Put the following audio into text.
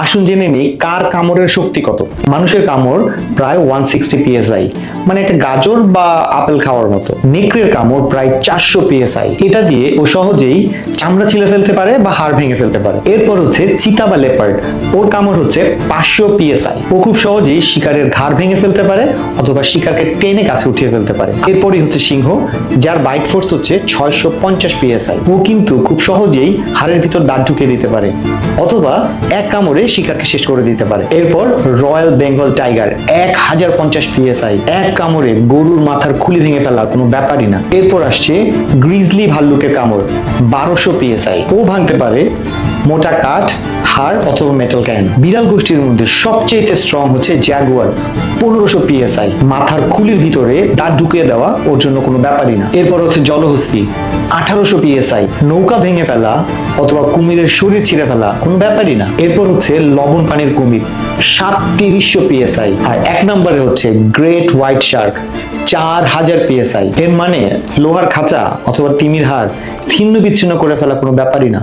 আসুন জেনে নিই কার কামড়ের শক্তি কত। মানুষের কামড় প্রায় 160 psi, মানে একটা গাজর বা আপেল খাওয়ার মতো। নেকড়ের কামড় প্রায় 400 psi, এটা দিয়ে ও সহজেই চামড়া ছিলে ফেলতে পারে বা হাড় ভেঙে ফেলতে পারে। এরপর হচ্ছে চিতা বা লেপার্ড, ওর কামড় হচ্ছে 500 psi, ও খুব সহজেই শিকারের ঘাড় ভেঙে ফেলতে পারে অথবা শিকারকে টেনে কাছে উঠিয়ে ফেলতে পারে। এরপরই হচ্ছে সিংহ, যার বাইট ফোর্স হচ্ছে 650 psi, ও কিন্তু খুব সহজেই হাড়ের ভিতর দাঁত ঢুকিয়ে দিতে পারে অথবা এক কামড়ে শিকারকে শেষ করে দিতে পারে। এরপর রয়্যাল বেঙ্গল টাইগার 1050 psi, এক কামড়ে গরুর মাথার খুলি ভেঙে ফেলা কোনো ব্যাপারই না। এরপর আসছে গ্রিজলি ভাল্লুকের কামড় 1200 psi, ও ভাঙতে পারে মোটা কাঠ, হাড় অথবা মেটাল ক্যান। বিড়াল গোষ্ঠীর মধ্যে সবচেয়ে স্ট্রং হচ্ছে জাগুয়ার 1500 psi, মাথার খুলির ভিতরে দাঁত ঢুকিয়ে দেওয়া ওর জন্য কোনো ব্যাপারই না। এরপর হচ্ছে জলহস্তী 1800 psi, নৌকা ভেঙে ফেলা অথবা কুমিরের শরীর ছিঁড়ে ফেলা কোনো ব্যাপারই না। এরপর হচ্ছে লবণ পানির কুমির 3700 psi, আর এক নম্বরে হচ্ছে গ্রেট হোয়াইট শার্ক 4000 psi। এর মানে লোহার খাঁচা অথবা তিমির হাড় ছিন্ন বিচ্ছিন্ন করে ফেলা কোনো ব্যাপারই না।